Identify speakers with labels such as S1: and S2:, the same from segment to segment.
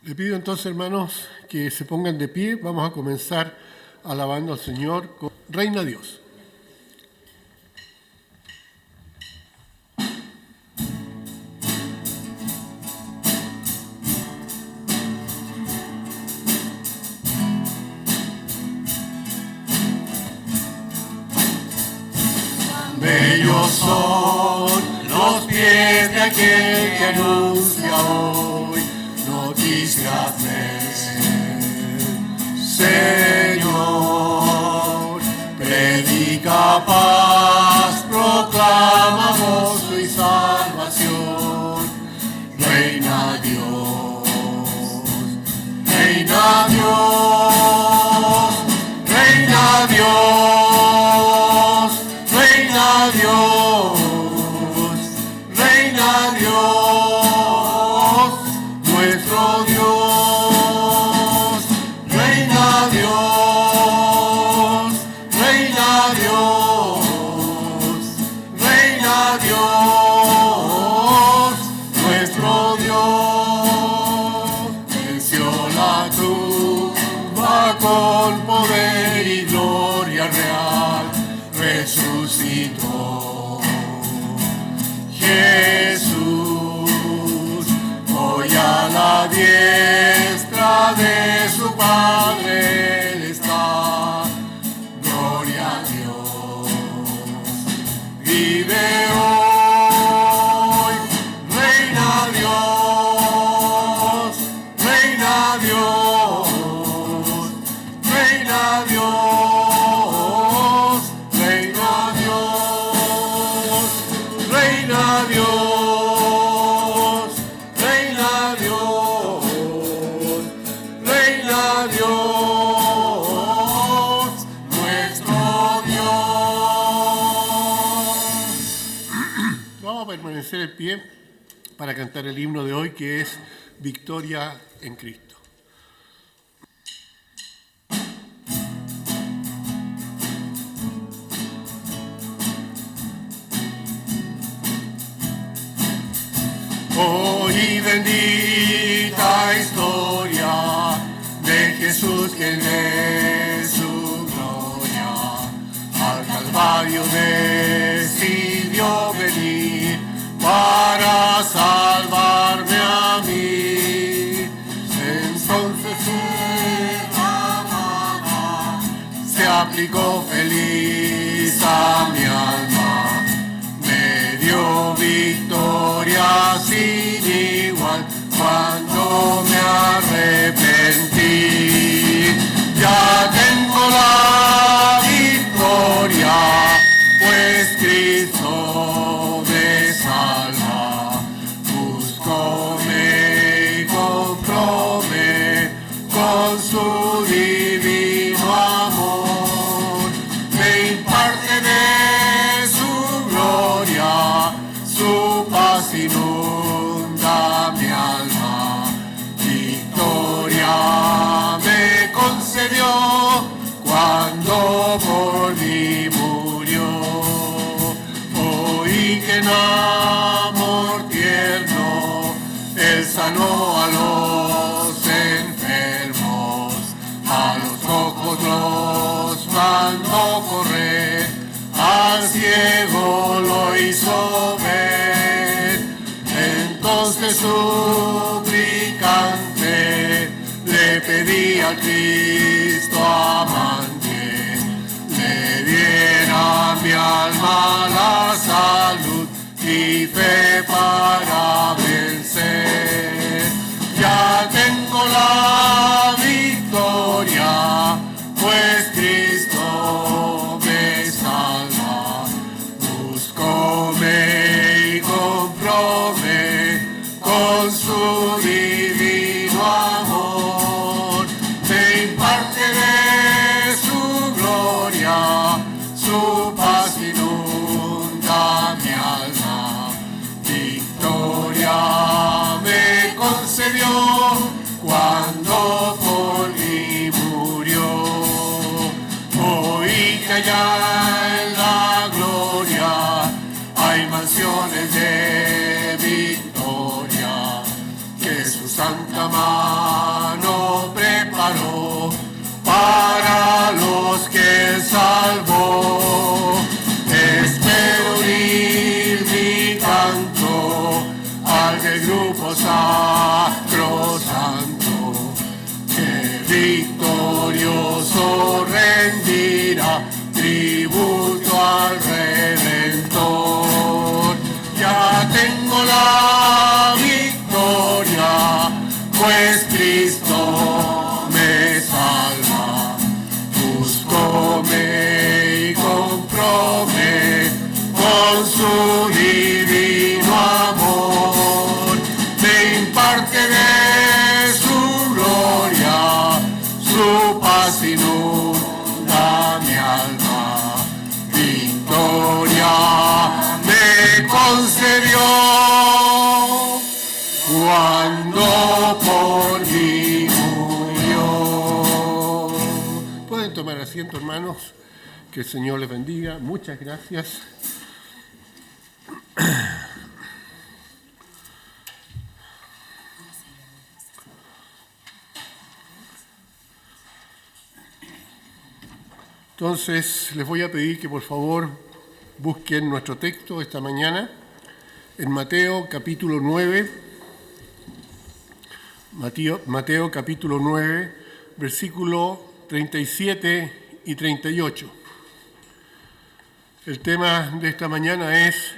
S1: Le pido entonces, hermanos, que se pongan de pie. Vamos a comenzar alabando al Señor con Reina Dios.
S2: Bellos son los pies de aquel que anuncia hoy noticias del Señor. Predica paz, proclama gozo y salvación. Reina Dios, reina Dios, reina Dios, reina Dios, reina Dios, nuestro Dios, reina Dios, reina Dios, reina Dios, nuestro Dios. Venció la tumba con poder y gloria real, resucitó Jesús, hoy a la diestra de su Padre Él está. Gloria a Dios, vive hoy, reina Dios, reina Dios, reina Dios, reina Dios, reina Dios, reina Dios, reina Dios, nuestro Dios.
S1: Vamos a permanecer en pie para cantar el himno de hoy, que es Victoria en Cristo.
S2: Hoy bendita historia de Jesús que de su gloria al Calvario decidió venir para salvarme a mí. Entonces su amada se aplicó feliz a mi alma, me dio victoria sin igual cuando me arrepentí. Ya tengo la victoria, pues Cristo me salva. Buscóme y compróme con su divino amor. Me imparte de su gloria, su paz inunda mi alma. Victoria me concedió cuando por mí murió. Oí que en amor tierno Él sanó a los enfermos, a los cojos los mandó correr, al ciego lo hizo ver. Entonces suplicante le pedí al Cristo amante, le diera mi alma la salud y fe para vencer. Ya tengo la victoria, pues Cristo me salva. Buscóme y compróme con su divino amor. Me imparte de su gloria, su paz inunda mi alma. Victoria me concedió cuando por mí murió. Oí que allá en la gloria hay mansiones de victoria, que su santa madre del grupo sacrosanto, que victorioso rendirá tributo al Redentor. Ya tengo la victoria, pues Cristo me salva. Búscome y compróme con su divino amor. Me imparte de su gloria, su paz inunda mi alma. Victoria me concedió cuando por mí murió.
S1: Pueden tomar asiento, hermanos. Que el Señor les bendiga. Muchas gracias. Entonces, les voy a pedir que por favor busquen nuestro texto esta mañana en Mateo capítulo 9. Mateo capítulo 9, versículo 37 y 38. El tema de esta mañana es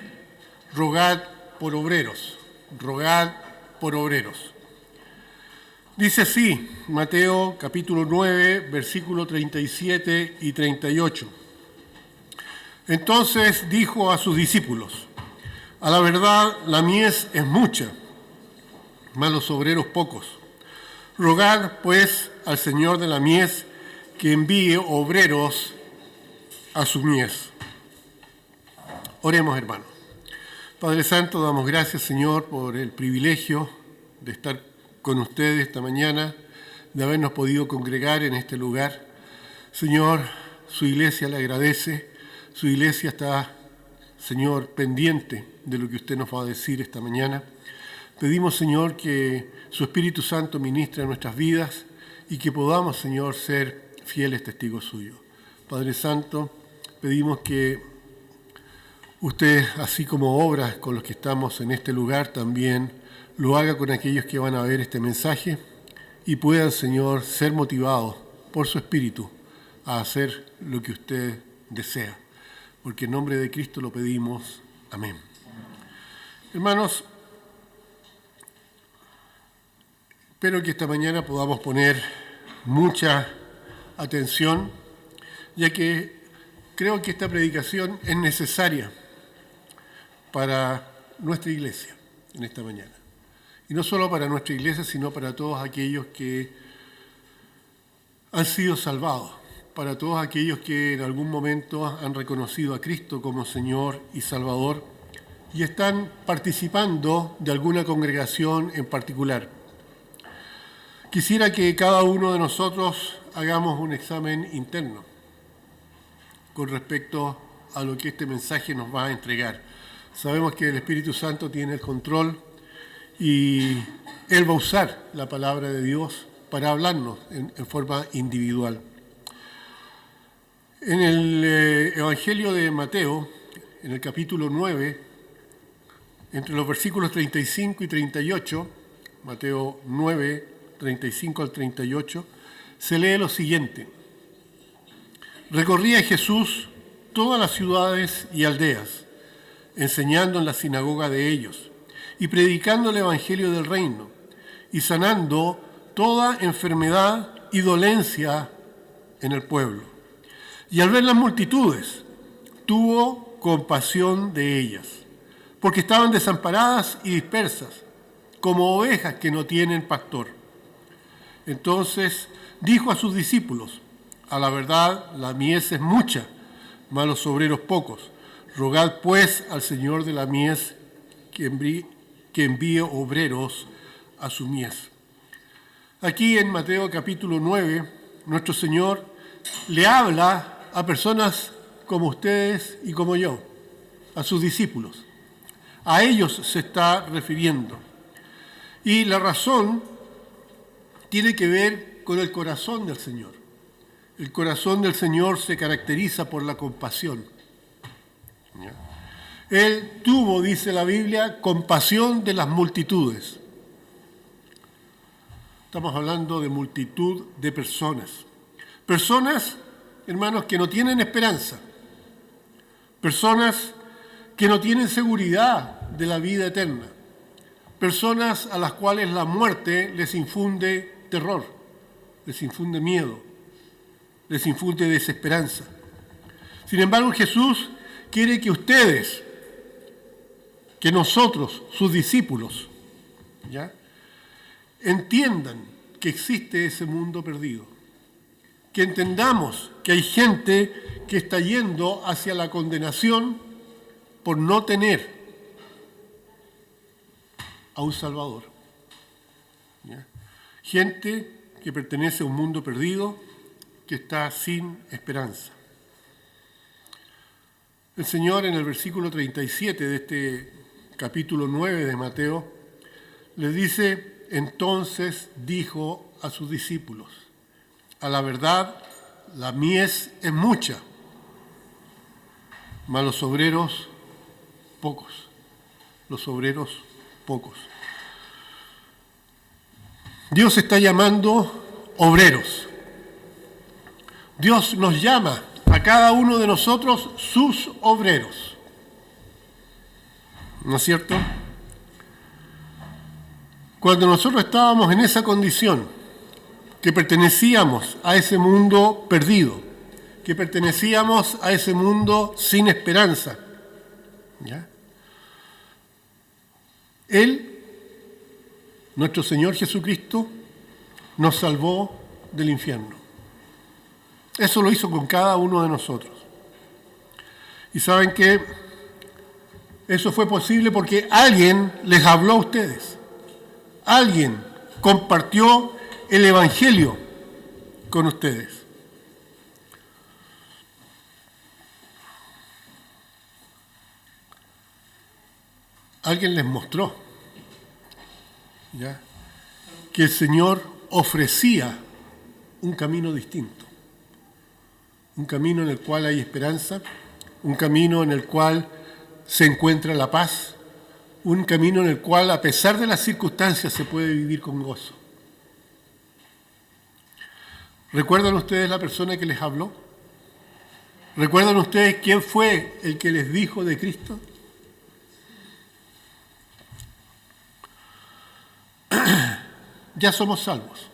S1: rogad por obreros, rogad por obreros. Dice así, Mateo capítulo 9, versículo 37 y 38. Entonces dijo a sus discípulos, a la verdad la mies es mucha, mas los obreros pocos. Rogad pues al Señor de la mies que envíe obreros a su mies. Oremos, hermanos. Padre Santo, damos gracias, Señor, por el privilegio de estar con ustedes esta mañana, de habernos podido congregar en este lugar. Señor, su iglesia le agradece, su iglesia está, Señor, pendiente de lo que usted nos va a decir esta mañana. Pedimos, Señor, que su Espíritu Santo ministre en nuestras vidas y que podamos, Señor, ser fieles testigos suyos. Padre Santo, pedimos que usted, así como obra con los que estamos en este lugar, también lo haga con aquellos que van a ver este mensaje y puedan, Señor, ser motivados por su Espíritu a hacer lo que usted desea. Porque en nombre de Cristo lo pedimos. Amén. Hermanos, espero que esta mañana podamos poner mucha atención, ya que creo que esta predicación es necesaria para nuestra iglesia en esta mañana. Y no solo para nuestra iglesia, sino para todos aquellos que han sido salvados, para todos aquellos que en algún momento han reconocido a Cristo como Señor y Salvador y están participando de alguna congregación en particular. Quisiera que cada uno de nosotros hagamos un examen interno con respecto a lo que este mensaje nos va a entregar. Sabemos que el Espíritu Santo tiene el control y Él va a usar la palabra de Dios para hablarnos en forma individual. En el Evangelio de Mateo, en el capítulo 9, entre los versículos 35 y 38, Mateo 9, 35 al 38, se lee lo siguiente. Recorría Jesús todas las ciudades y aldeas, enseñando en la sinagoga de ellos y predicando el evangelio del reino y sanando toda enfermedad y dolencia en el pueblo. Y al ver las multitudes, tuvo compasión de ellas, porque estaban desamparadas y dispersas, como ovejas que no tienen pastor. Entonces dijo a sus discípulos, a la verdad la mies es mucha, mas los obreros pocos. Rogad pues al Señor de la mies que envíe obreros a su mies. Aquí en Mateo capítulo 9, nuestro Señor le habla a personas como ustedes y como yo, a sus discípulos. A ellos se está refiriendo. Y la razón tiene que ver con el corazón del Señor. El corazón del Señor se caracteriza por la compasión. Él tuvo, dice la Biblia, compasión de las multitudes. Estamos hablando de multitud de personas. Personas, hermanos, que no tienen esperanza. Personas que no tienen seguridad de la vida eterna. Personas a las cuales la muerte les infunde terror, les infunde miedo, les infunde desesperanza. Sin embargo, Jesús quiere que ustedes, que nosotros, sus discípulos, ¿ya?, entiendan que existe ese mundo perdido, que entendamos que hay gente que está yendo hacia la condenación por no tener a un Salvador. ¿Ya? Gente que pertenece a un mundo perdido, que está sin esperanza. El Señor en el versículo 37 de este capítulo 9 de Mateo les dice: entonces dijo a sus discípulos, a la verdad, la mies es mucha, mas los obreros pocos. Los obreros pocos. Dios está llamando obreros. Dios nos llama a cada uno de nosotros sus obreros. ¿No es cierto? Cuando nosotros estábamos en esa condición, que pertenecíamos a ese mundo perdido, que pertenecíamos a ese mundo sin esperanza, ¿ya?, Él, nuestro Señor Jesucristo, nos salvó del infierno. Eso lo hizo con cada uno de nosotros. Y saben que eso fue posible porque alguien les habló a ustedes. Alguien compartió el Evangelio con ustedes. Alguien les mostró, ¿ya?, que el Señor ofrecía un camino distinto. Un camino en el cual hay esperanza, un camino en el cual se encuentra la paz, un camino en el cual, a pesar de las circunstancias, se puede vivir con gozo. ¿Recuerdan ustedes la persona que les habló? ¿Recuerdan ustedes quién fue el que les dijo de Cristo? Ya somos salvos,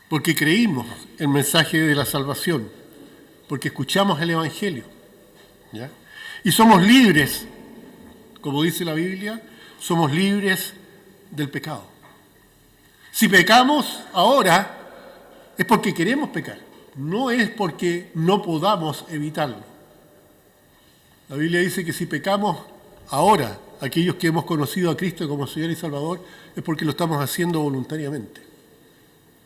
S1: porque creímos el mensaje de la salvación, porque escuchamos el Evangelio, ¿ya? Y somos libres, como dice la Biblia, somos libres del pecado. Si pecamos ahora, es porque queremos pecar, no es porque no podamos evitarlo. La Biblia dice que si pecamos ahora, aquellos que hemos conocido a Cristo como Señor y Salvador, es porque lo estamos haciendo voluntariamente,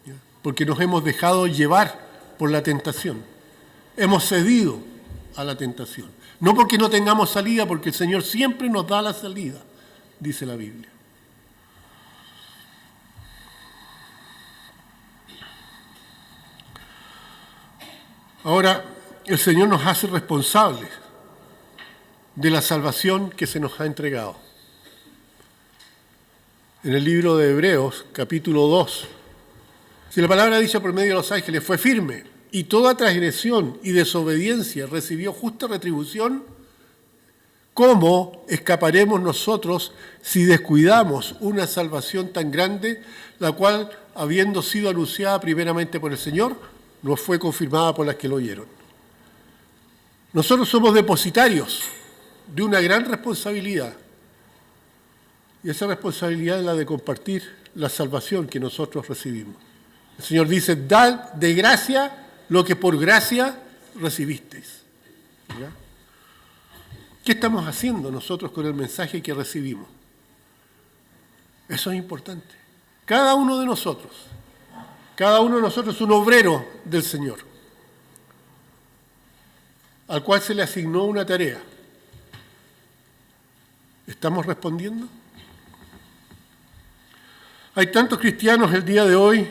S1: ¿ya?, porque nos hemos dejado llevar por la tentación, hemos cedido a la tentación, no porque no tengamos salida, porque el Señor siempre nos da la salida, dice la Biblia. Ahora, el Señor nos hace responsables de la salvación que se nos ha entregado. En el libro de Hebreos, capítulo 2, si la palabra dicha por medio de los ángeles fue firme, y toda transgresión y desobediencia recibió justa retribución, ¿cómo escaparemos nosotros si descuidamos una salvación tan grande, la cual, habiendo sido anunciada primeramente por el Señor, nos fue confirmada por las que lo oyeron? Nosotros somos depositarios de una gran responsabilidad, y esa responsabilidad es la de compartir la salvación que nosotros recibimos. El Señor dice: dad de gracia lo que por gracia recibisteis. ¿Ya? ¿Qué estamos haciendo nosotros con el mensaje que recibimos? Eso es importante. Cada uno de nosotros es un obrero del Señor, al cual se le asignó una tarea. ¿Estamos respondiendo? Hay tantos cristianos el día de hoy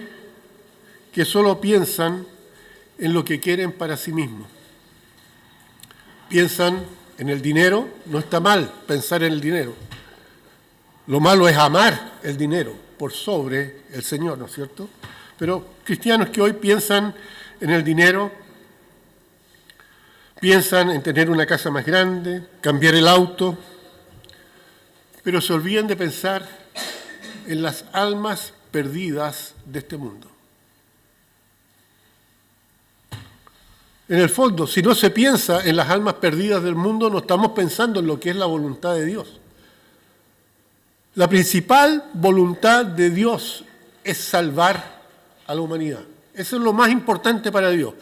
S1: que solo piensan en lo que quieren para sí mismos. Piensan en el dinero, no está mal pensar en el dinero. Lo malo es amar el dinero por sobre el Señor, ¿no es cierto? Pero cristianos que hoy piensan en el dinero, piensan en tener una casa más grande, cambiar el auto, pero se olvidan de pensar en las almas perdidas de este mundo. En el fondo, si no se piensa en las almas perdidas del mundo, no estamos pensando en lo que es la voluntad de Dios. La principal voluntad de Dios es salvar a la humanidad. Eso es lo más importante para Dios.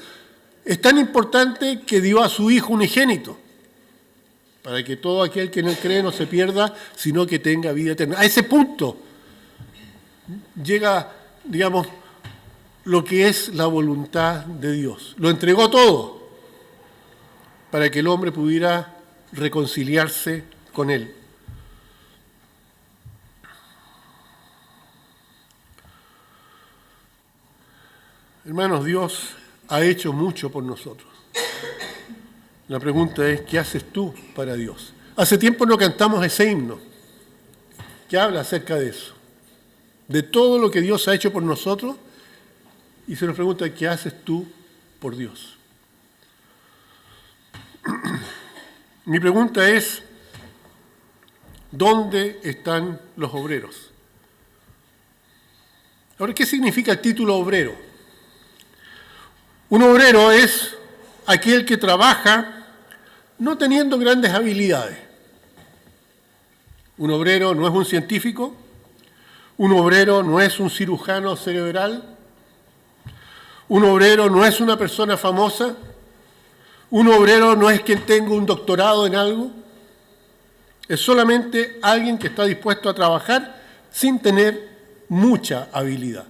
S1: Es tan importante que dio a su Hijo unigénito, para que todo aquel que en Él cree no se pierda, sino que tenga vida eterna. A ese punto llega, digamos, lo que es la voluntad de Dios. Lo entregó todo para que el hombre pudiera reconciliarse con Él. Hermanos, Dios ha hecho mucho por nosotros. La pregunta es, ¿qué haces tú para Dios? Hace tiempo no cantamos ese himno que habla acerca de eso, de todo lo que Dios ha hecho por nosotros, y se nos pregunta, ¿qué haces tú por Dios? Mi pregunta es, ¿dónde están los obreros? Ahora, ¿qué significa el título obrero? Un obrero es aquel que trabaja no teniendo grandes habilidades. Un obrero no es un científico, un obrero no es un cirujano cerebral, un obrero no es una persona famosa, un obrero no es quien tenga un doctorado en algo, es solamente alguien que está dispuesto a trabajar sin tener mucha habilidad.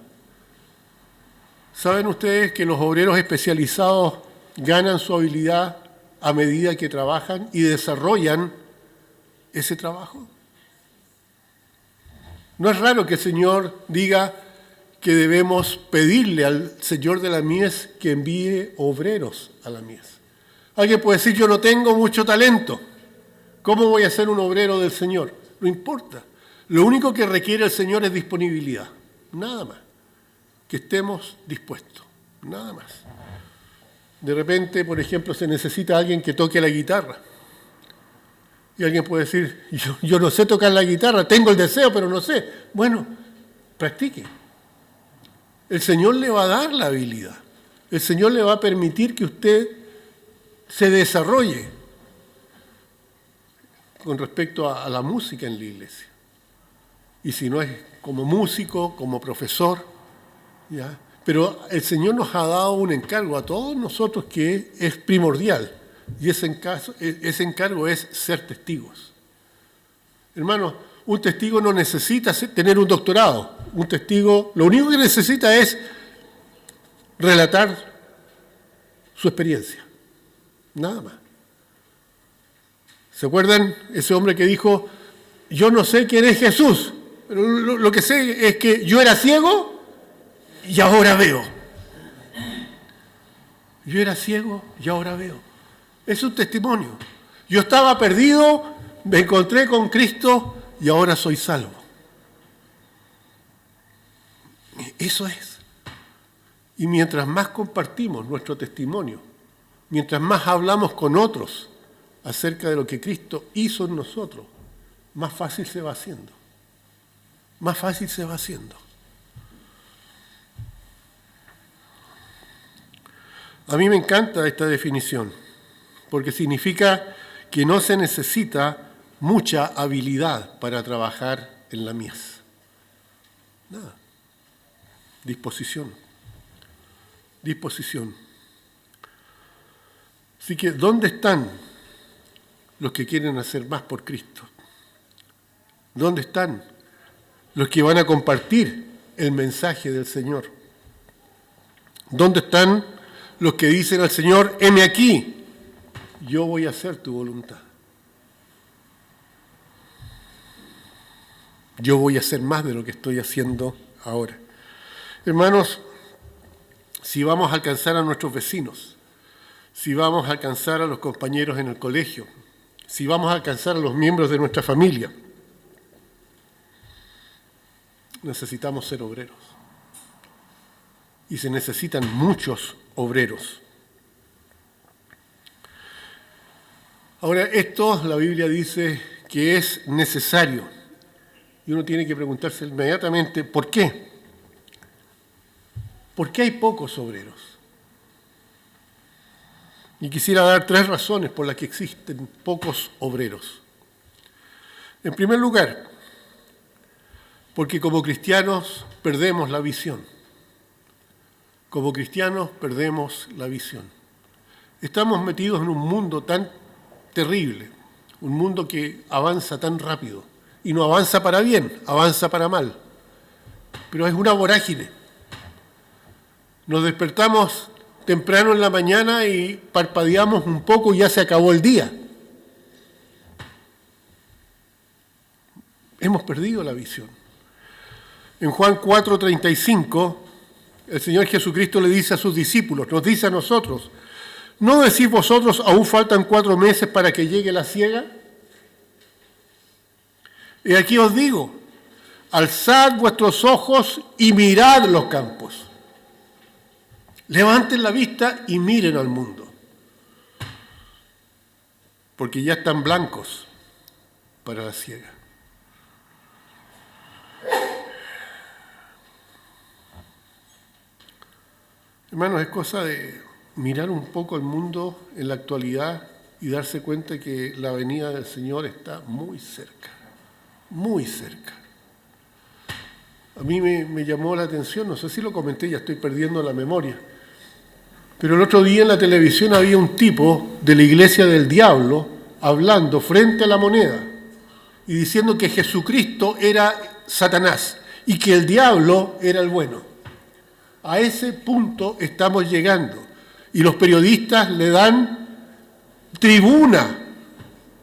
S1: ¿Saben ustedes que los obreros especializados ganan su habilidad a medida que trabajan y desarrollan ese trabajo? No es raro que el Señor diga que debemos pedirle al Señor de la mies que envíe obreros a la mies. Alguien puede decir, yo no tengo mucho talento, ¿cómo voy a ser un obrero del Señor? No importa. Lo único que requiere el Señor es disponibilidad, nada más. Que estemos dispuestos, nada más. De repente, por ejemplo, se necesita alguien que toque la guitarra. Y alguien puede decir, yo no sé tocar la guitarra, tengo el deseo, pero no sé. Bueno, practique. El Señor le va a dar la habilidad. El Señor le va a permitir que usted se desarrolle con respecto a la música en la iglesia. Y si no es como músico, como profesor, ¿ya? Pero el Señor nos ha dado un encargo a todos nosotros que es primordial, y ese encargo es ser testigos. Hermanos, un testigo no necesita tener un doctorado. Un testigo lo único que necesita es relatar su experiencia, nada más. ¿Se acuerdan ese hombre que dijo, yo no sé quién es Jesús, pero lo que sé es que yo era ciego y ahora veo. Yo era ciego y ahora veo. Es un testimonio. Yo estaba perdido, me encontré con Cristo y ahora soy salvo. Eso es. Y mientras más compartimos nuestro testimonio, mientras más hablamos con otros acerca de lo que Cristo hizo en nosotros, más fácil se va haciendo. Más fácil se va haciendo. A mí me encanta esta definición, porque significa que no se necesita mucha habilidad para trabajar en la mies. Nada. Disposición. Disposición. Así que, ¿dónde están los que quieren hacer más por Cristo? ¿Dónde están los que van a compartir el mensaje del Señor? ¿Dónde están los que dicen al Señor, heme aquí, yo voy a hacer tu voluntad? Yo voy a hacer más de lo que estoy haciendo ahora. Hermanos, si vamos a alcanzar a nuestros vecinos, si vamos a alcanzar a los compañeros en el colegio, si vamos a alcanzar a los miembros de nuestra familia, necesitamos ser obreros. Y se necesitan muchos obreros. Ahora, esto la Biblia dice que es necesario. Y uno tiene que preguntarse inmediatamente, ¿por qué? ¿Por qué hay pocos obreros? Y quisiera dar 3 razones por las que existen pocos obreros. En primer lugar, porque como cristianos perdemos la visión. Como cristianos perdemos la visión. Estamos metidos en un mundo tan terrible, un mundo que avanza tan rápido, y no avanza para bien, avanza para mal. Pero es una vorágine. Nos despertamos temprano en la mañana y parpadeamos un poco y ya se acabó el día. Hemos perdido la visión. En Juan 4:35, el Señor Jesucristo le dice a sus discípulos, nos dice a nosotros, ¿no decís vosotros, aún faltan 4 meses para que llegue la siega? Y aquí os digo, alzad vuestros ojos y mirad los campos. Levanten la vista y miren al mundo, porque ya están blancos para la siega. Hermanos, es cosa de mirar un poco el mundo en la actualidad y darse cuenta que la venida del Señor está muy cerca, muy cerca. A mí me llamó la atención, no sé si lo comenté, ya estoy perdiendo la memoria, pero el otro día en la televisión había un tipo de la iglesia del diablo hablando frente a la moneda y diciendo que Jesucristo era Satanás y que el diablo era el bueno. A ese punto estamos llegando y los periodistas le dan tribuna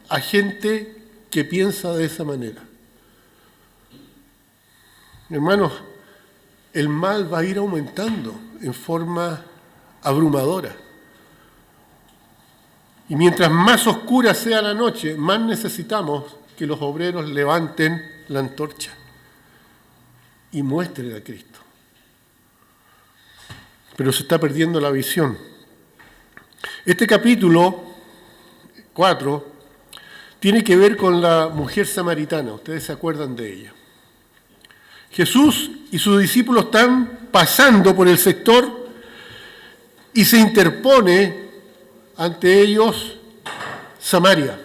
S1: a gente que piensa de esa manera. Hermanos, el mal va a ir aumentando en forma abrumadora. Y mientras más oscura sea la noche, más necesitamos que los obreros levanten la antorcha y muestren a Cristo. Pero se está perdiendo la visión. Este capítulo 4 tiene que ver con la mujer samaritana. Ustedes se acuerdan de ella. Jesús y sus discípulos están pasando por el sector y se interpone ante ellos Samaria.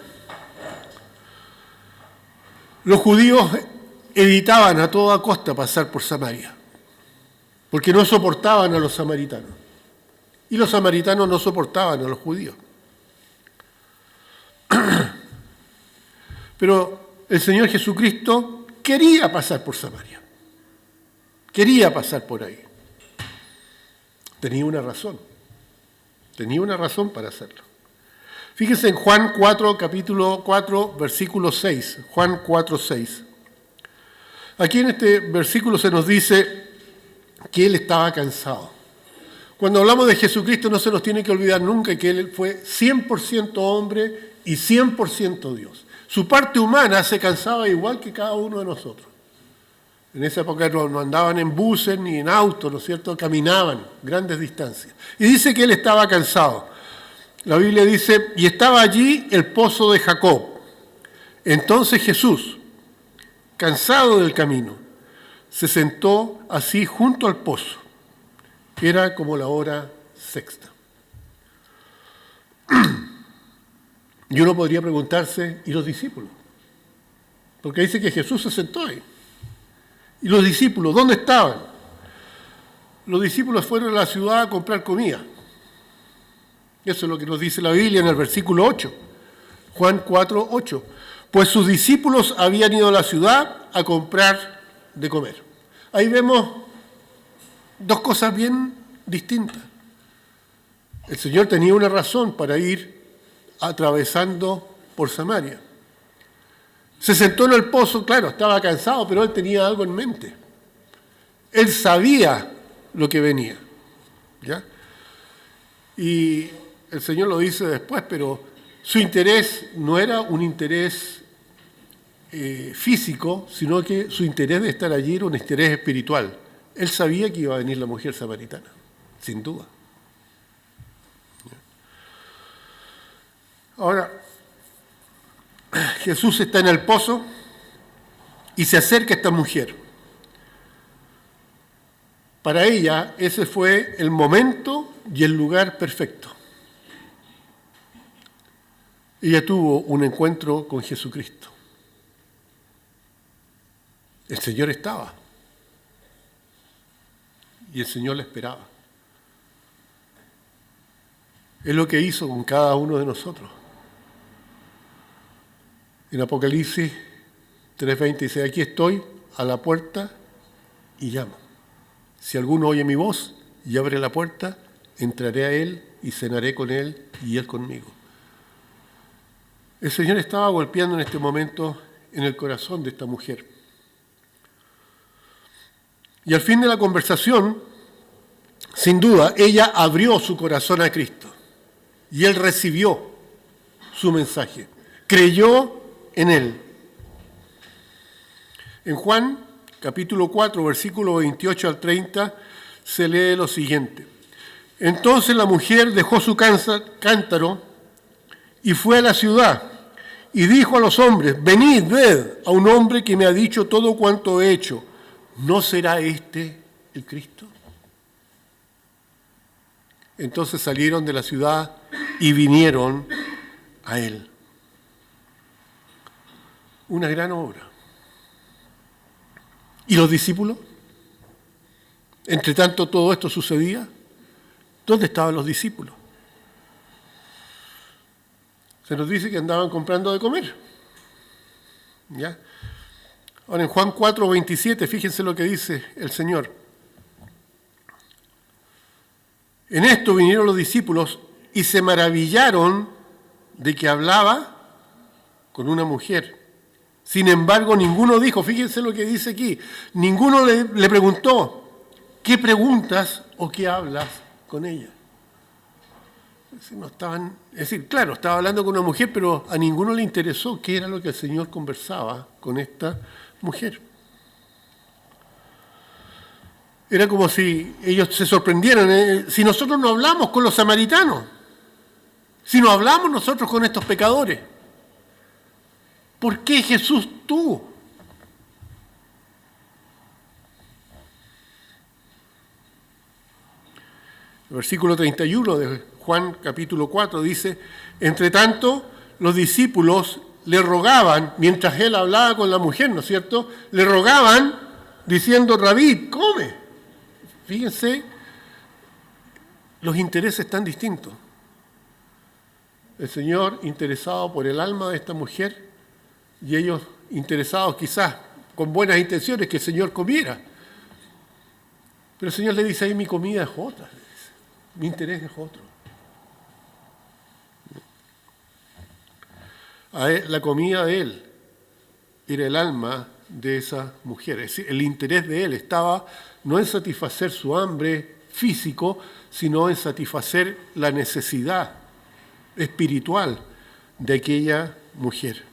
S1: Los judíos evitaban a toda costa pasar por Samaria, porque no soportaban a los samaritanos. Y los samaritanos no soportaban a los judíos. Pero el Señor Jesucristo quería pasar por Samaria. Quería pasar por ahí. Tenía una razón para hacerlo. Fíjense en Juan 4, capítulo 4, versículo 6. Juan 4, 6. Aquí en este versículo se nos dice que Él estaba cansado. Cuando hablamos de Jesucristo no se nos tiene que olvidar nunca que Él fue 100% hombre y 100% Dios. Su parte humana se cansaba igual que cada uno de nosotros. En esa época no andaban en buses ni en autos, ¿no es cierto? Caminaban grandes distancias. Y dice que Él estaba cansado. La Biblia dice, y estaba allí el pozo de Jacob. Entonces Jesús, cansado del camino, se sentó así junto al pozo. Era como la hora sexta. Y uno podría preguntarse, ¿y los discípulos? Porque dice que Jesús se sentó ahí. ¿Y los discípulos dónde estaban? Los discípulos fueron a la ciudad a comprar comida. Eso es lo que nos dice la Biblia en el versículo 8. Juan 4, 8. Pues sus discípulos habían ido a la ciudad a comprar de comer. Ahí vemos 2 cosas bien distintas. El Señor tenía una razón para ir atravesando por Samaria. Se sentó en el pozo, claro, estaba cansado, pero Él tenía algo en mente. Él sabía lo que venía. ¿Ya? Y el Señor lo dice después, pero Su interés no era un interés físico, sino que su interés de estar allí era un interés espiritual. Él sabía que iba a venir la mujer samaritana, sin duda. Ahora, Jesús está en el pozo y se acerca a esta mujer. Para ella, ese fue el momento y el lugar perfecto. Ella tuvo un encuentro con Jesucristo. El Señor estaba. Y el Señor la esperaba. Es lo que hizo con cada uno de nosotros. En Apocalipsis 3:20 dice, aquí estoy a la puerta y llamo. Si alguno oye mi voz y abre la puerta, entraré a él y cenaré con él y él conmigo. El Señor estaba golpeando en este momento en el corazón de esta mujer. Y al fin de la conversación, sin duda, ella abrió su corazón a Cristo y él recibió su mensaje, creyó en él. En Juan, capítulo 4, versículo 28 al 30, se lee lo siguiente. Entonces la mujer dejó su cántaro y fue a la ciudad y dijo a los hombres, venid, ved a un hombre que me ha dicho todo cuanto he hecho. ¿No será este el Cristo? Entonces salieron de la ciudad y vinieron a él. Una gran obra. ¿Y los discípulos? Entre tanto todo esto sucedía, ¿dónde estaban los discípulos? Se nos dice que andaban comprando de comer. ¿Ya? Ahora en Juan 4:27, fíjense lo que dice el Señor. En esto vinieron los discípulos y se maravillaron de que hablaba con una mujer. Sin embargo, ninguno dijo, fíjense lo que dice aquí, ninguno le preguntó, ¿qué preguntas o qué hablas con ella? No estaban, es decir, claro, estaba hablando con una mujer, pero a ninguno le interesó qué era lo que el Señor conversaba con esta mujer. Era como si ellos se sorprendieran, si nosotros no hablamos con los samaritanos, si no hablamos nosotros con estos pecadores, ¿por qué Jesús tú? El versículo 31 de Juan capítulo 4 dice, entre tanto los discípulos le rogaban, mientras él hablaba con la mujer, ¿no es cierto? Le rogaban diciendo, Rabí, come. Fíjense, los intereses tan distintos. El Señor interesado por el alma de esta mujer y ellos interesados quizás con buenas intenciones que el Señor comiera. Pero el Señor le dice ahí, mi comida es otra, mi interés es otro. La comida de él era el alma de esa mujer. Es decir, el interés de él estaba no en satisfacer su hambre físico, sino en satisfacer la necesidad espiritual de aquella mujer.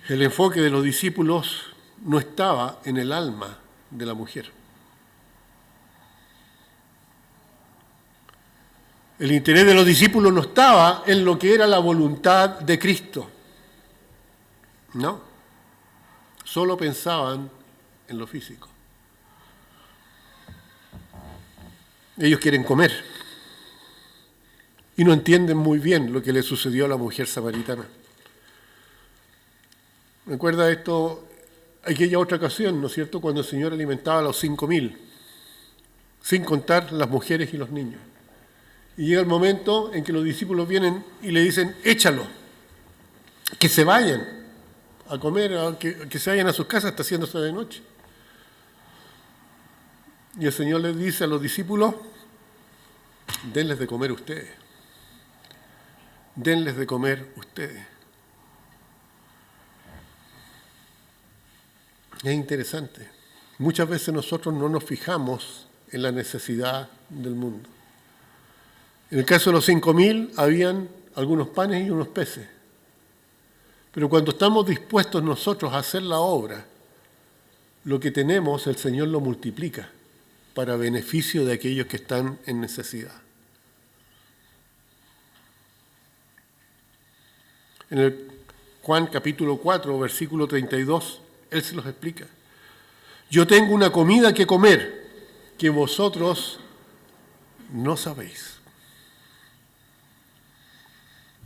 S1: El enfoque de los discípulos no estaba en el alma de la mujer. El interés de los discípulos no estaba en lo que era la voluntad de Cristo. No. Solo pensaban en lo físico. Ellos quieren comer. Y no entienden muy bien lo que le sucedió a la mujer samaritana. ¿Me acuerda esto? Aquella otra ocasión, ¿no es cierto?, cuando el Señor alimentaba a los 5.000, sin contar las mujeres y los niños. Y llega el momento en que los discípulos vienen y le dicen, échalo, que se vayan a comer, que se vayan a sus casas, está haciéndose de noche. Y el Señor les dice a los discípulos, denles de comer ustedes. Denles de comer ustedes. Es interesante. Muchas veces nosotros no nos fijamos en la necesidad del mundo. En el caso de los 5.000 habían algunos panes y unos peces. Pero cuando estamos dispuestos nosotros a hacer la obra, lo que tenemos el Señor lo multiplica para beneficio de aquellos que están en necesidad. En el Juan capítulo 4, versículo 32, Él se los explica. Yo tengo una comida que comer que vosotros no sabéis.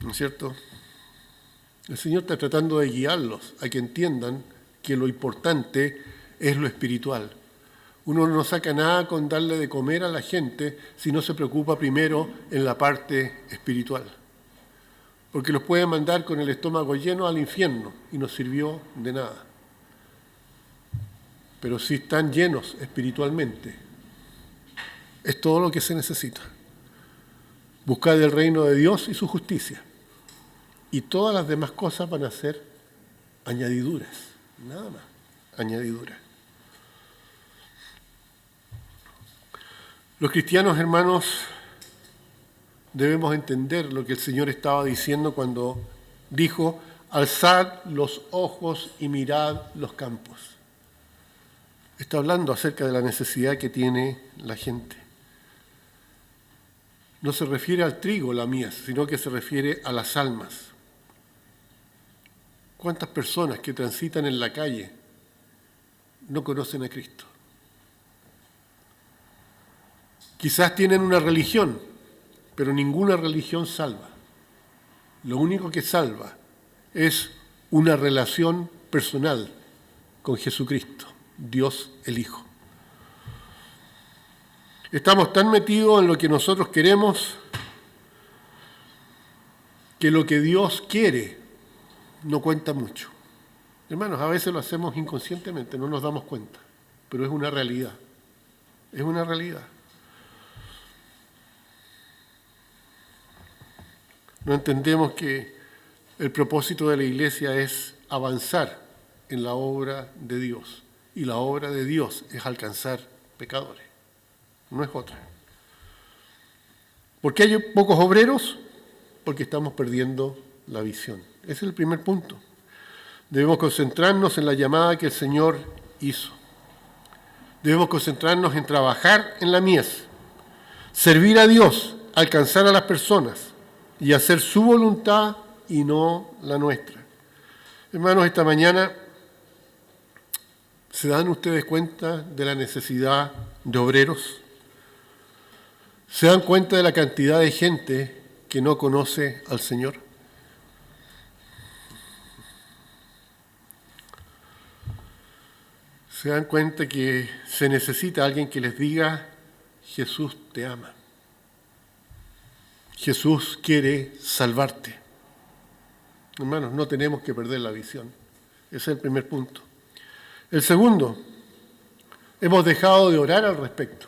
S1: ¿No es cierto? El Señor está tratando de guiarlos a que entiendan que lo importante es lo espiritual. Uno no saca nada con darle de comer a la gente si no se preocupa primero en la parte espiritual. Porque los puede mandar con el estómago lleno al infierno y no sirvió de nada. Pero si están llenos espiritualmente, es todo lo que se necesita. Buscad el reino de Dios y su justicia. Y todas las demás cosas van a ser añadiduras, nada más, añadiduras. Los cristianos, hermanos, debemos entender lo que el Señor estaba diciendo cuando dijo, alzad los ojos y mirad los campos. Está hablando acerca de la necesidad que tiene la gente. No se refiere al trigo, la mies, sino que se refiere a las almas. ¿Cuántas personas que transitan en la calle no conocen a Cristo? Quizás tienen una religión, pero ninguna religión salva. Lo único que salva es una relación personal con Jesucristo, Dios el Hijo. Estamos tan metidos en lo que nosotros queremos que lo que Dios quiere no cuenta mucho. Hermanos, a veces lo hacemos inconscientemente, no nos damos cuenta, pero es una realidad. Es una realidad. No entendemos que el propósito de la iglesia es avanzar en la obra de Dios. Y la obra de Dios es alcanzar pecadores. No es otra. ¿Por qué hay pocos obreros? Porque estamos perdiendo la visión. Ese es el primer punto. Debemos concentrarnos en la llamada que el Señor hizo. Debemos concentrarnos en trabajar en la mies, servir a Dios, alcanzar a las personas y hacer su voluntad y no la nuestra. Hermanos, esta mañana ¿se dan ustedes cuenta de la necesidad de obreros? ¿Se dan cuenta de la cantidad de gente que no conoce al Señor? ¿Se dan cuenta que se necesita alguien que les diga, Jesús te ama? Jesús quiere salvarte. Hermanos, no tenemos que perder la visión. Ese es el primer punto. El segundo, hemos dejado de orar al respecto.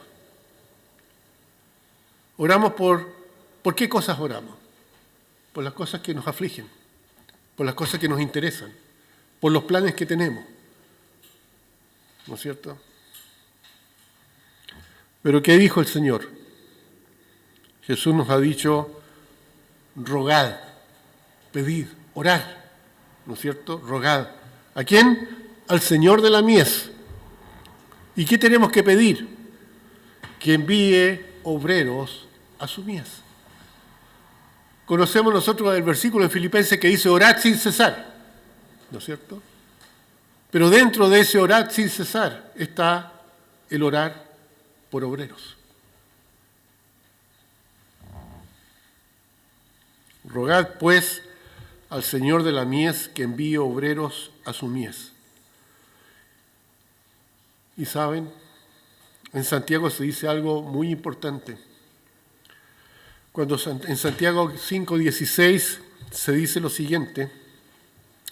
S1: Oramos ¿por qué cosas oramos? Por las cosas que nos afligen, por las cosas que nos interesan, por los planes que tenemos. ¿No es cierto? Pero ¿qué dijo el Señor? Jesús nos ha dicho, rogad, pedid, orad, ¿no es cierto? Rogad. ¿A quién? Al Señor de la mies. ¿Y qué tenemos que pedir? Que envíe obreros a su mies. Conocemos nosotros el versículo en Filipenses que dice, orad sin cesar, ¿no es cierto? Pero dentro de ese orad sin cesar está el orar por obreros. Rogad, pues, al Señor de la mies que envíe obreros a su mies. Y saben, en Santiago se dice algo muy importante. Cuando en Santiago 5:16 se dice lo siguiente,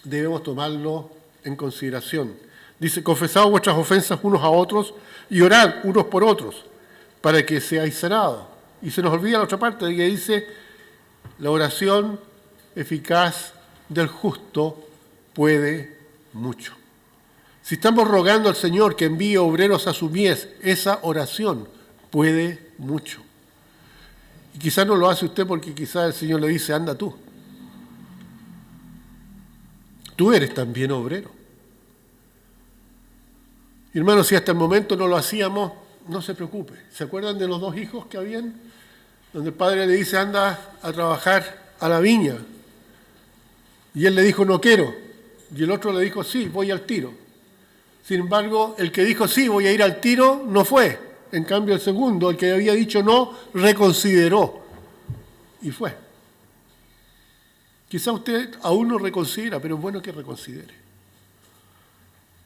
S1: debemos tomarlo en consideración. Dice, confesad vuestras ofensas unos a otros y orad unos por otros para que seáis sanados. Y se nos olvida la otra parte que dice, la oración eficaz del justo puede mucho. Si estamos rogando al Señor que envíe obreros a su mies, esa oración puede mucho. Y quizás no lo hace usted porque quizás el Señor le dice, anda tú. Tú eres también obrero. Hermanos, si hasta el momento no lo hacíamos, no se preocupe. ¿Se acuerdan de los 2 hijos que habían? Donde el padre le dice, anda a trabajar a la viña. Y él le dijo, no quiero. Y el otro le dijo, sí, voy al tiro. Sin embargo, el que dijo, sí, voy a ir al tiro, no fue. En cambio, el segundo, el que había dicho no, reconsideró. Y fue. Quizá usted aún no reconsidera, pero es bueno que reconsidere.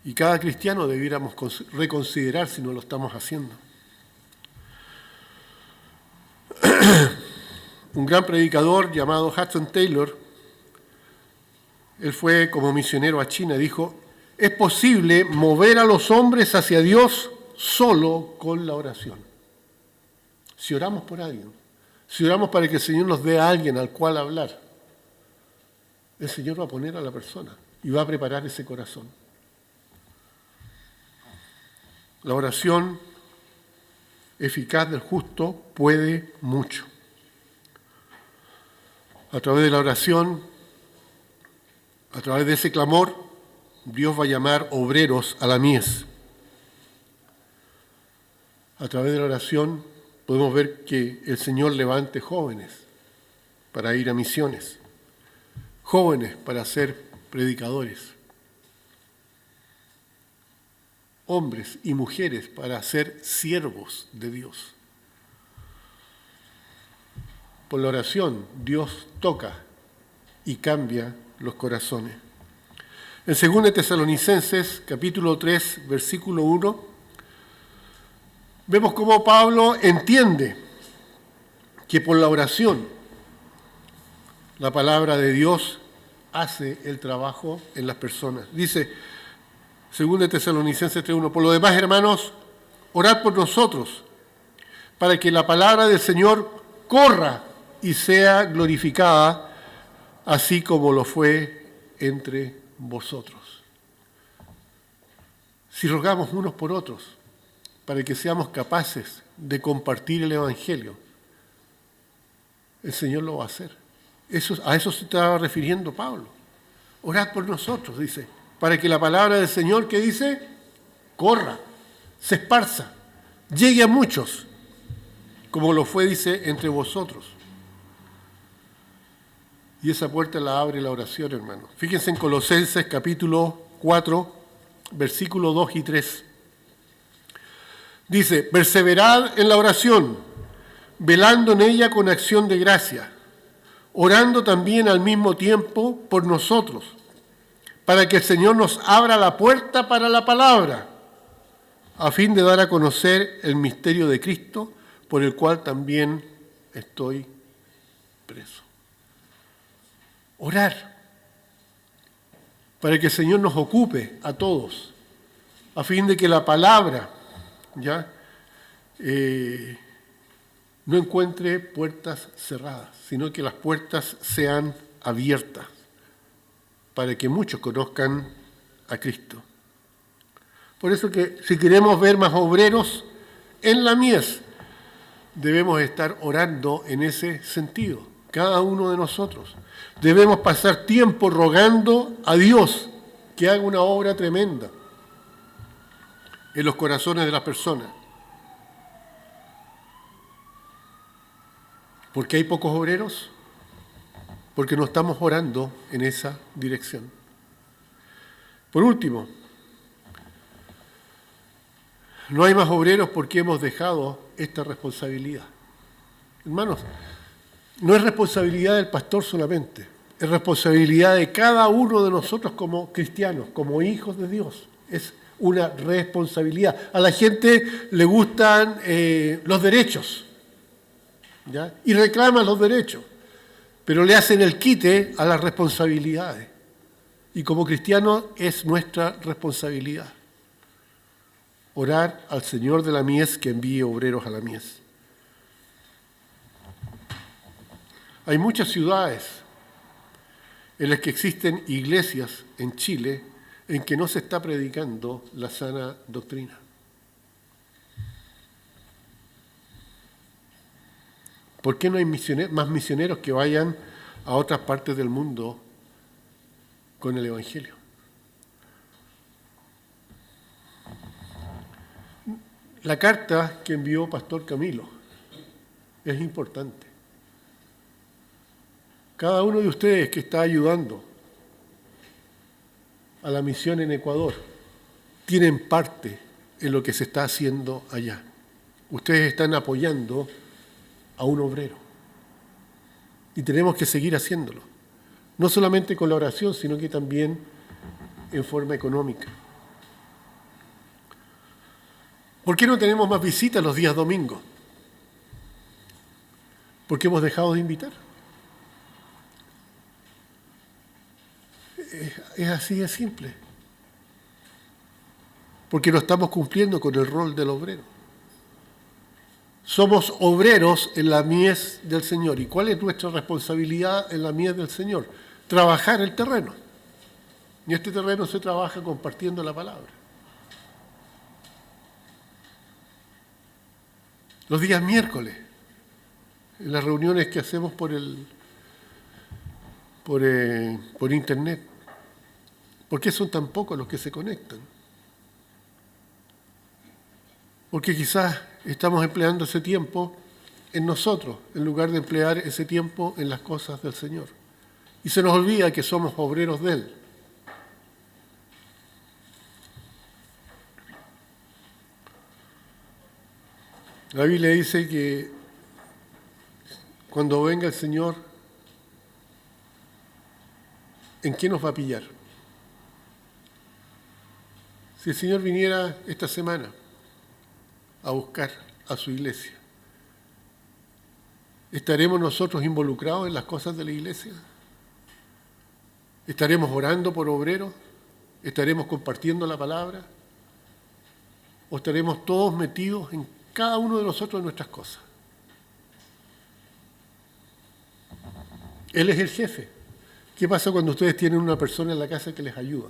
S1: Y cada cristiano debiéramos reconsiderar si no lo estamos haciendo. Un gran predicador llamado Hudson Taylor, él fue como misionero a China, dijo, es posible mover a los hombres hacia Dios solo con la oración. Si oramos por alguien, si oramos para que el Señor nos dé a alguien al cual hablar, el Señor va a poner a la persona y va a preparar ese corazón. La oración eficaz del justo puede mucho. A través de la oración, a través de ese clamor, Dios va a llamar obreros a la mies. A través de la oración podemos ver que el Señor levante jóvenes para ir a misiones, jóvenes para ser predicadores, hombres y mujeres para ser siervos de Dios. Por la oración, Dios toca y cambia los corazones. En 2 Tesalonicenses, capítulo 3, versículo 1, vemos cómo Pablo entiende que por la oración la palabra de Dios hace el trabajo en las personas. Dice 2 Tesalonicenses 3:1, por lo demás, hermanos, orad por nosotros, para que la palabra del Señor corra y sea glorificada, así como lo fue entre vosotros. Si rogamos unos por otros, para que seamos capaces de compartir el Evangelio, el Señor lo va a hacer. A eso se estaba refiriendo Pablo. Orad por nosotros, dice, para que la palabra del Señor, ¿qué dice? Corra, se esparza, llegue a muchos, como lo fue, dice, entre vosotros. Y esa puerta la abre la oración, hermano. Fíjense en Colosenses capítulo 4, versículos 2 y 3. Dice, perseverad en la oración, velando en ella con acción de gracia, orando también al mismo tiempo por nosotros, para que el Señor nos abra la puerta para la palabra, a fin de dar a conocer el misterio de Cristo, por el cual también estoy preso. Orar, para que el Señor nos ocupe a todos, a fin de que la palabra no encuentre puertas cerradas, sino que las puertas sean abiertas, para que muchos conozcan a Cristo. Por eso que si queremos ver más obreros en la mies, debemos estar orando en ese sentido, cada uno de nosotros. Debemos pasar tiempo rogando a Dios que haga una obra tremenda en los corazones de las personas. ¿Por qué hay pocos obreros? Porque no estamos orando en esa dirección. Por último, no hay más obreros porque hemos dejado esta responsabilidad. Hermanos, no es responsabilidad del pastor solamente, es responsabilidad de cada uno de nosotros como cristianos, como hijos de Dios. Es una responsabilidad. A la gente le gustan los derechos, ¿ya? Y reclaman los derechos, pero le hacen el quite a las responsabilidades. Y como cristianos es nuestra responsabilidad orar al Señor de la mies que envíe obreros a la mies. Hay muchas ciudades en las que existen iglesias en Chile en que no se está predicando la sana doctrina. ¿Por qué no hay más misioneros que vayan a otras partes del mundo con el Evangelio? La carta que envió Pastor Camilo es importante. Cada uno de ustedes que está ayudando a la misión en Ecuador tienen parte en lo que se está haciendo allá. Ustedes están apoyando a un obrero y tenemos que seguir haciéndolo, no solamente con la oración, sino que también en forma económica. ¿Por qué no tenemos más visitas los días domingos? Porque hemos dejado de invitar. Es así de simple. Porque no estamos cumpliendo con el rol del obrero. Somos obreros en la mies del Señor. ¿Y cuál es nuestra responsabilidad en la mies del Señor? Trabajar el terreno. Y este terreno se trabaja compartiendo la palabra. Los días miércoles, en las reuniones que hacemos por internet. ¿Por qué son tan pocos los que se conectan? Porque quizás estamos empleando ese tiempo en nosotros, en lugar de emplear ese tiempo en las cosas del Señor. Y se nos olvida que somos obreros de Él. La Biblia dice que cuando venga el Señor, ¿en qué nos va a pillar? Si el Señor viniera esta semana a buscar a su iglesia, ¿estaremos nosotros involucrados en las cosas de la iglesia? ¿Estaremos orando por obreros? ¿Estaremos compartiendo la palabra? ¿O estaremos todos metidos en cada uno de nosotros en nuestras cosas? Él es el jefe. ¿Qué pasa cuando ustedes tienen una persona en la casa que les ayuda?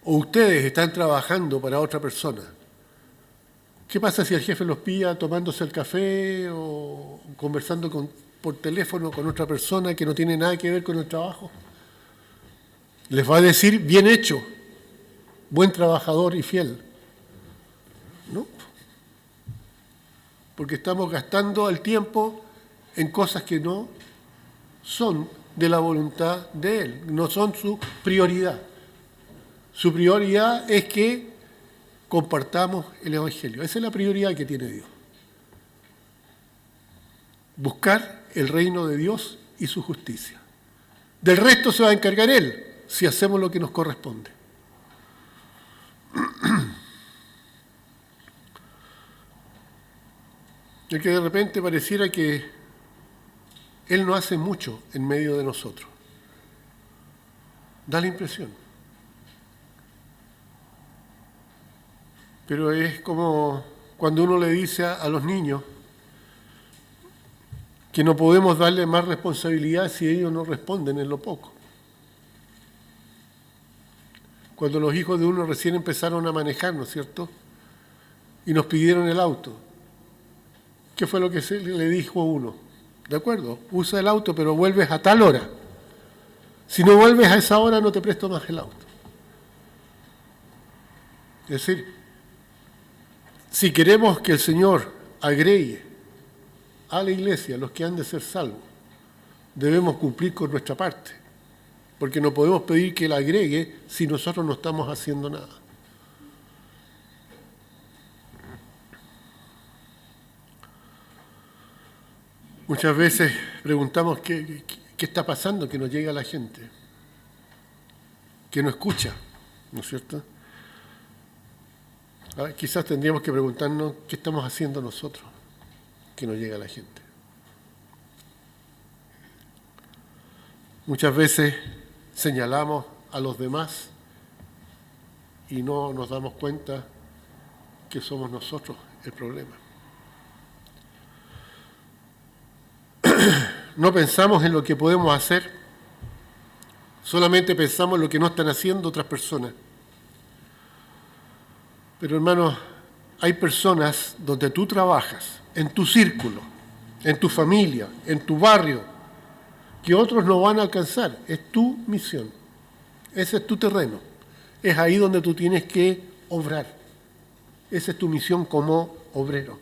S1: O ustedes están trabajando para otra persona. ¿Qué pasa si el jefe los pilla tomándose el café o conversando por teléfono con otra persona que no tiene nada que ver con el trabajo? Les va a decir, bien hecho, buen trabajador y fiel. ¿No? Porque estamos gastando el tiempo en cosas que no son de la voluntad de Él, no son su prioridad. Su prioridad es que compartamos el Evangelio. Esa es la prioridad que tiene Dios. Buscar el reino de Dios y su justicia. Del resto se va a encargar Él, si hacemos lo que nos corresponde. El que de repente pareciera que Él no hace mucho en medio de nosotros. Da la impresión. Pero es como cuando uno le dice a los niños que no podemos darle más responsabilidad si ellos no responden en lo poco. Cuando los hijos de uno recién empezaron a manejar, ¿no es cierto? Y nos pidieron el auto. ¿Qué fue lo que le dijo uno? De acuerdo, usa el auto, pero vuelves a tal hora. Si no vuelves a esa hora, no te presto más el auto. Es decir, si queremos que el Señor agregue a la iglesia los que han de ser salvos, debemos cumplir con nuestra parte, porque no podemos pedir que Él agregue si nosotros no estamos haciendo nada. Muchas veces preguntamos qué está pasando, que no llega la gente, que no escucha, ¿no es cierto? Quizás tendríamos que preguntarnos qué estamos haciendo nosotros, que no llega la gente. Muchas veces señalamos a los demás y no nos damos cuenta que somos nosotros el problema. No pensamos en lo que podemos hacer, solamente pensamos en lo que no están haciendo otras personas. Pero hermanos, hay personas donde tú trabajas, en tu círculo, en tu familia, en tu barrio, que otros no van a alcanzar. Es tu misión. Ese es tu terreno. Es ahí donde tú tienes que obrar. Esa es tu misión como obrero.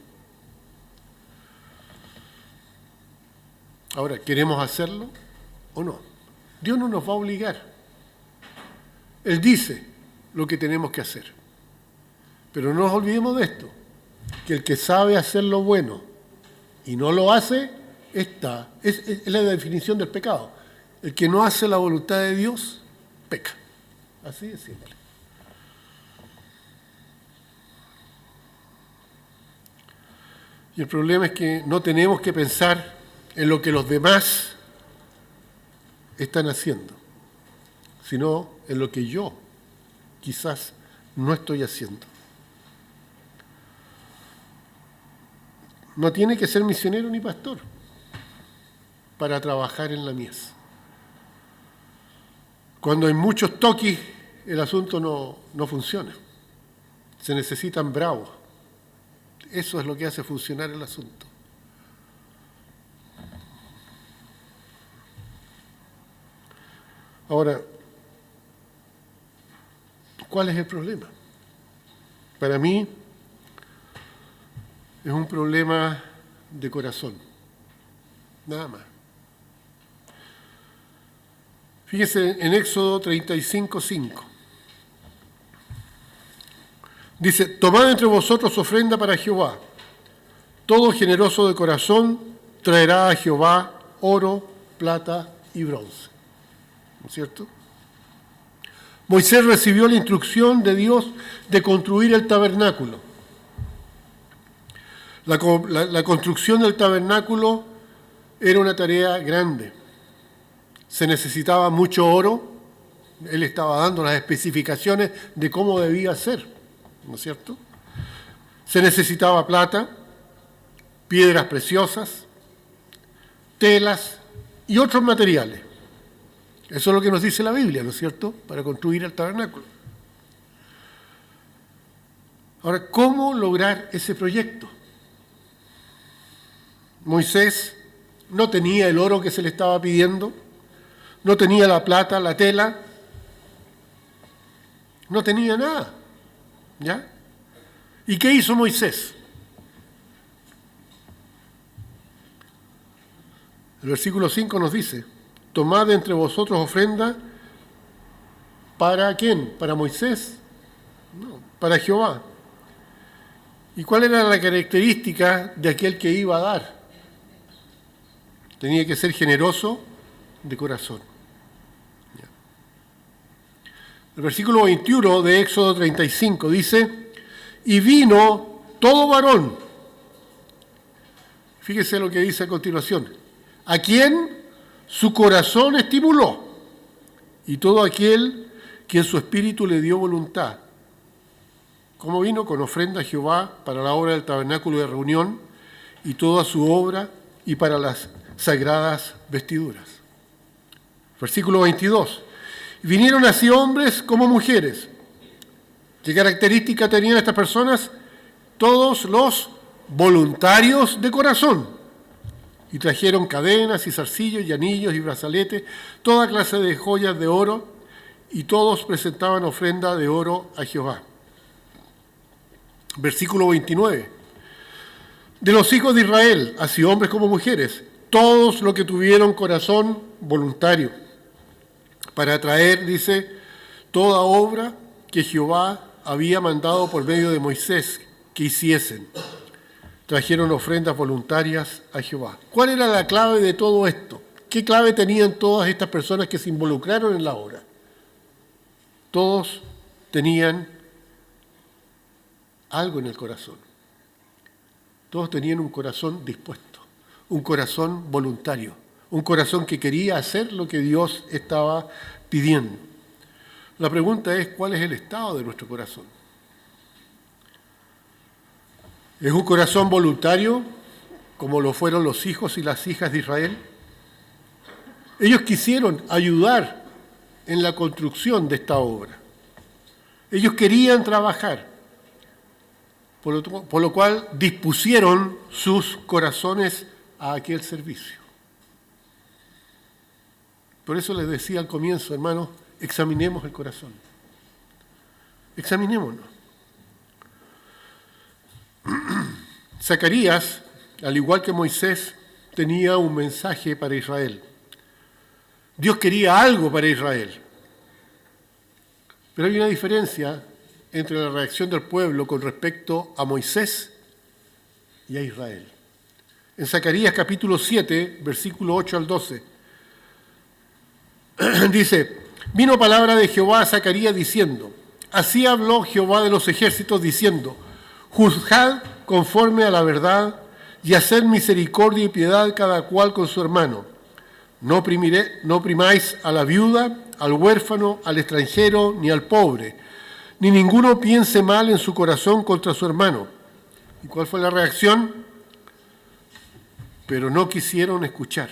S1: Ahora, ¿queremos hacerlo o no? Dios no nos va a obligar. Él dice lo que tenemos que hacer. Pero no nos olvidemos de esto, que el que sabe hacer lo bueno y no lo hace, es la definición del pecado. El que no hace la voluntad de Dios, peca. Así de simple. Y el problema es que no tenemos que pensar en lo que los demás están haciendo, sino en lo que yo quizás no estoy haciendo. No tiene que ser misionero ni pastor para trabajar en la mies. Cuando hay muchos toquis, el asunto no funciona. Se necesitan bravos. Eso es lo que hace funcionar el asunto. Ahora, ¿cuál es el problema? Para mí es un problema de corazón, nada más. Fíjese en Éxodo 35:5. Dice: tomad entre vosotros ofrenda para Jehová. Todo generoso de corazón traerá a Jehová oro, plata y bronce. ¿No es cierto? Moisés recibió la instrucción de Dios de construir el tabernáculo. La construcción del tabernáculo era una tarea grande. Se necesitaba mucho oro. Él estaba dando las especificaciones de cómo debía ser, ¿no es cierto? Se necesitaba plata, piedras preciosas, telas y otros materiales. Eso es lo que nos dice la Biblia, ¿no es cierto?, para construir el tabernáculo. Ahora, ¿cómo lograr ese proyecto? Moisés no tenía el oro que se le estaba pidiendo, no tenía la plata, la tela, no tenía nada, ¿ya? ¿Y qué hizo Moisés? El versículo 5 nos dice: tomad entre vosotros ofrenda. ¿Para quién? ¿Para Moisés? No, para Jehová. ¿Y cuál era la característica de aquel que iba a dar? Tenía que ser generoso de corazón. El versículo 21 de Éxodo 35 dice: y vino todo varón. Fíjese lo que dice a continuación: a quien su corazón estimuló, y todo aquel que en su espíritu le dio voluntad. ¿Cómo vino? Con ofrenda a Jehová para la obra del tabernáculo de reunión y toda su obra, y para las sagradas vestiduras. Versículo 22. Vinieron así hombres como mujeres. ¿Qué característica tenían estas personas? Todos los voluntarios de corazón. Y trajeron cadenas y zarcillos y anillos y brazaletes, toda clase de joyas de oro, y todos presentaban ofrenda de oro a Jehová. Versículo 29. De los hijos de Israel, así hombres como mujeres, todos los que tuvieron corazón voluntario, para traer, dice, toda obra que Jehová había mandado por medio de Moisés que hiciesen. Trajeron ofrendas voluntarias a Jehová. ¿Cuál era la clave de todo esto? ¿Qué clave tenían todas estas personas que se involucraron en la obra? Todos tenían algo en el corazón. Todos tenían un corazón dispuesto, un corazón voluntario, un corazón que quería hacer lo que Dios estaba pidiendo. La pregunta es: ¿cuál es el estado de nuestro corazón? ¿Es un corazón voluntario, como lo fueron los hijos y las hijas de Israel? Ellos quisieron ayudar en la construcción de esta obra. Ellos querían trabajar, por lo cual dispusieron sus corazones a aquel servicio. Por eso les decía al comienzo, hermanos, examinemos el corazón. Examinémonos. Zacarías, al igual que Moisés, tenía un mensaje para Israel. Dios quería algo para Israel. Pero hay una diferencia entre la reacción del pueblo con respecto a Moisés y a Israel. En Zacarías capítulo 7, versículo 8 al 12, dice: vino palabra de Jehová a Zacarías diciendo, así habló Jehová de los ejércitos diciendo, juzgad conforme a la verdad y haced misericordia y piedad cada cual con su hermano. No oprimáis a la viuda, al huérfano, al extranjero, ni al pobre, ni ninguno piense mal en su corazón contra su hermano. ¿Y cuál fue la reacción? Pero no quisieron escuchar.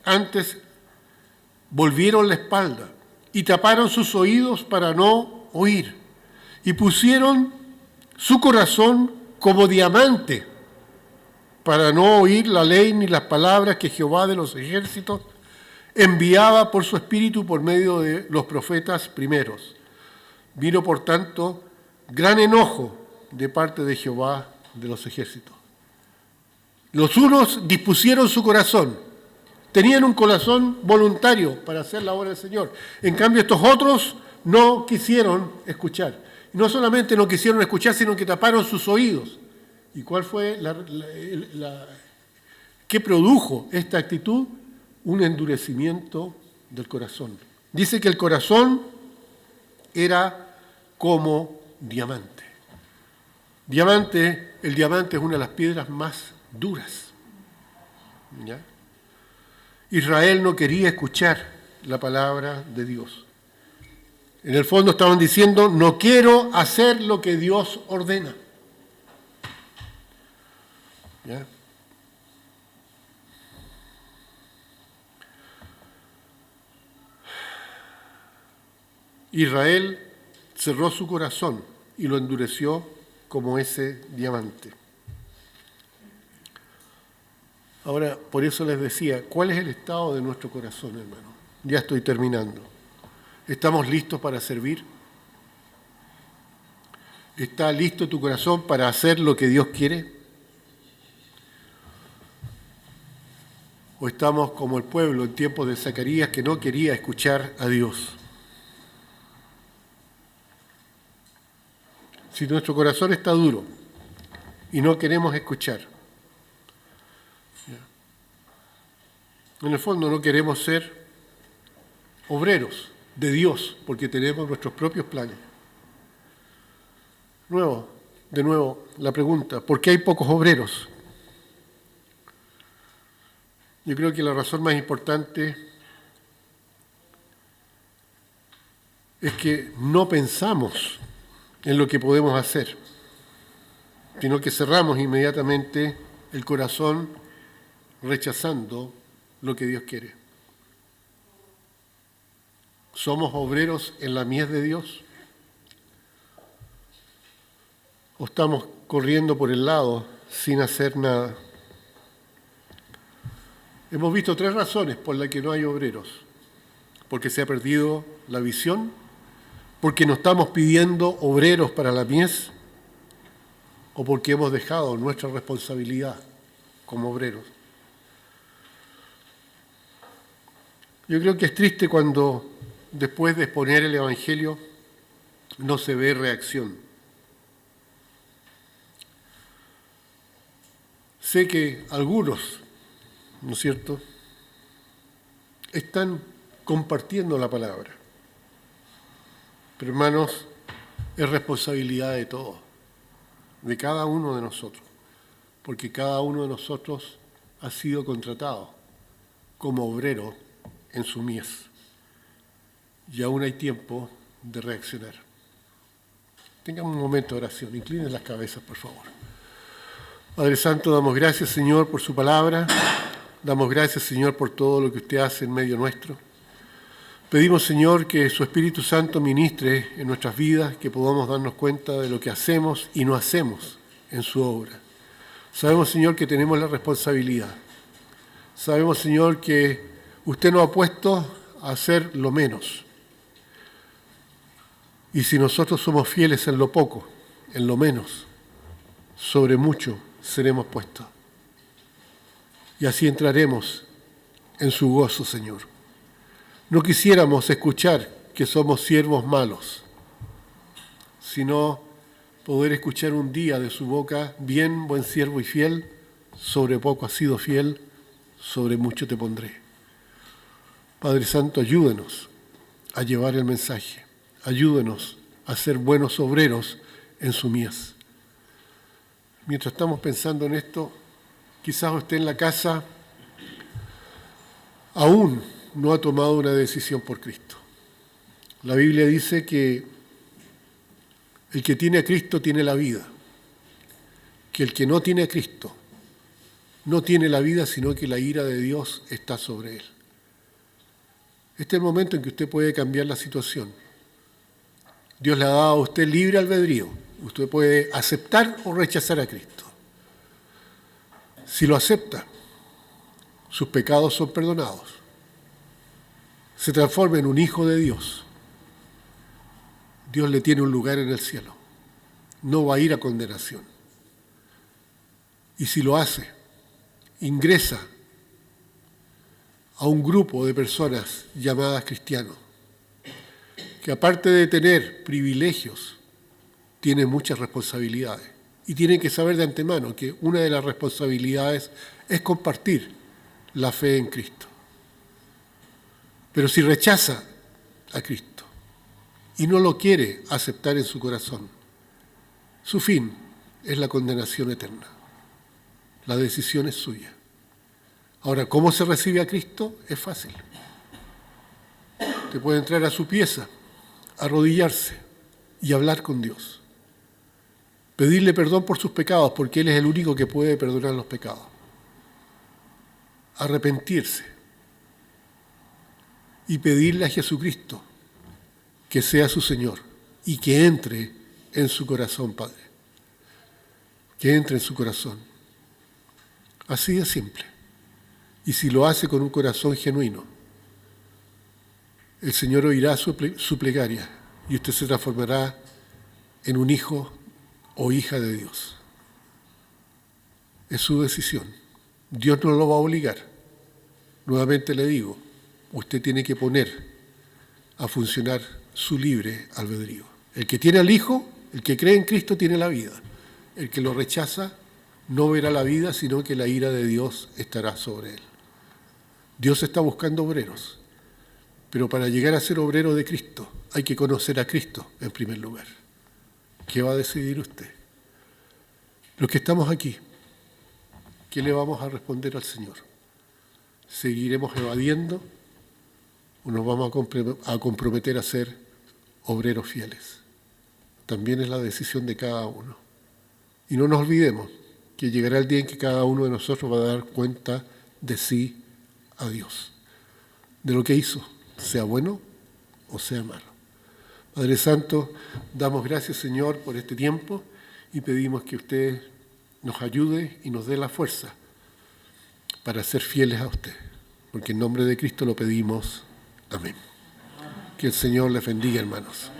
S1: Antes volvieron la espalda y taparon sus oídos para no oír. Y pusieron su corazón como diamante para no oír la ley ni las palabras que Jehová de los ejércitos enviaba por su espíritu por medio de los profetas primeros. Vino, por tanto, gran enojo de parte de Jehová de los ejércitos. Los unos dispusieron su corazón, tenían un corazón voluntario para hacer la obra del Señor. En cambio, estos otros no quisieron escuchar. Y no solamente no quisieron escuchar, sino que taparon sus oídos. ¿Y cuál fue qué produjo esta actitud? Un endurecimiento del corazón. Dice que el corazón era como diamante. El diamante es una de las piedras más duras. ¿Ya? Israel no quería escuchar la palabra de Dios. En el fondo estaban diciendo, no quiero hacer lo que Dios ordena. ¿Ya? Israel cerró su corazón y lo endureció como ese diamante. Ahora, por eso les decía, ¿cuál es el estado de nuestro corazón, hermano? Ya estoy terminando. ¿Estamos listos para servir? ¿Está listo tu corazón para hacer lo que Dios quiere? ¿O estamos como el pueblo en tiempos de Zacarías que no quería escuchar a Dios? Si nuestro corazón está duro y no queremos escuchar, en el fondo no queremos ser obreros de Dios porque tenemos nuestros propios planes. De nuevo, la pregunta, ¿por qué hay pocos obreros? Yo creo que la razón más importante es que no pensamos en lo que podemos hacer, sino que cerramos inmediatamente el corazón rechazando lo que Dios quiere. ¿Somos obreros en la mies de Dios? ¿O estamos corriendo por el lado sin hacer nada? Hemos visto 3 razones por las que no hay obreros. Porque se ha perdido la visión, porque no estamos pidiendo obreros para la mies, o porque hemos dejado nuestra responsabilidad como obreros. Yo creo que es triste cuando después de exponer el Evangelio no se ve reacción. Sé que algunos, ¿no es cierto?, están compartiendo la palabra. Pero hermanos, es responsabilidad de todos, de cada uno de nosotros, porque cada uno de nosotros ha sido contratado como obrero en su mies. Y aún hay tiempo de reaccionar. Tengamos un momento de oración. Inclinen las cabezas, por favor. Padre Santo, damos gracias, Señor, por su palabra. Damos gracias, Señor, por todo lo que usted hace en medio nuestro. Pedimos, Señor, que su Espíritu Santo ministre en nuestras vidas, que podamos darnos cuenta de lo que hacemos y no hacemos en su obra. Sabemos, Señor, que tenemos la responsabilidad, Sabemos, Señor, que usted nos ha puesto a hacer lo menos. Y si nosotros somos fieles en lo poco, en lo menos, sobre mucho seremos puestos. Y así entraremos en su gozo, Señor. No quisiéramos escuchar que somos siervos malos, sino poder escuchar un día de su boca: bien, buen siervo y fiel, sobre poco has sido fiel, sobre mucho te pondré. Padre Santo, ayúdenos a llevar el mensaje, ayúdenos a ser buenos obreros en su mies. Mientras estamos pensando en esto, quizás usted en la casa aún no ha tomado una decisión por Cristo. La Biblia dice que el que tiene a Cristo tiene la vida, que el que no tiene a Cristo no tiene la vida, sino que la ira de Dios está sobre él. Este es el momento en que usted puede cambiar la situación. Dios le ha dado a usted libre albedrío. Usted puede aceptar o rechazar a Cristo. Si lo acepta, sus pecados son perdonados. Se transforma en un hijo de Dios. Dios le tiene un lugar en el cielo. No va a ir a condenación. Y si lo hace, ingresa a un grupo de personas llamadas cristianos, que aparte de tener privilegios, tienen muchas responsabilidades. Y tienen que saber de antemano que una de las responsabilidades es compartir la fe en Cristo. Pero si rechaza a Cristo y no lo quiere aceptar en su corazón, su fin es la condenación eterna. La decisión es suya. Ahora, ¿cómo se recibe a Cristo? Es fácil. Usted puede entrar a su pieza, arrodillarse y hablar con Dios. Pedirle perdón por sus pecados, porque Él es el único que puede perdonar los pecados. Arrepentirse y pedirle a Jesucristo que sea su Señor y que entre en su corazón, Padre. Que entre en su corazón. Así de simple. Y si lo hace con un corazón genuino, el Señor oirá su plegaria y usted se transformará en un hijo o hija de Dios. Es su decisión. Dios no lo va a obligar. Nuevamente le digo, usted tiene que poner a funcionar su libre albedrío. El que tiene al Hijo, el que cree en Cristo, tiene la vida. El que lo rechaza no verá la vida, sino que la ira de Dios estará sobre él. Dios está buscando obreros, pero para llegar a ser obrero de Cristo hay que conocer a Cristo en primer lugar. ¿Qué va a decidir usted? Los que estamos aquí, ¿qué le vamos a responder al Señor? ¿Seguiremos evadiendo o nos vamos a comprometer a ser obreros fieles? También es la decisión de cada uno. Y no nos olvidemos que llegará el día en que cada uno de nosotros va a dar cuenta de sí a Dios, de lo que hizo, sea bueno o sea malo. Padre Santo, damos gracias, Señor, por este tiempo y pedimos que usted nos ayude y nos dé la fuerza para ser fieles a usted, porque en nombre de Cristo lo pedimos. Amén. Que el Señor les bendiga, hermanos.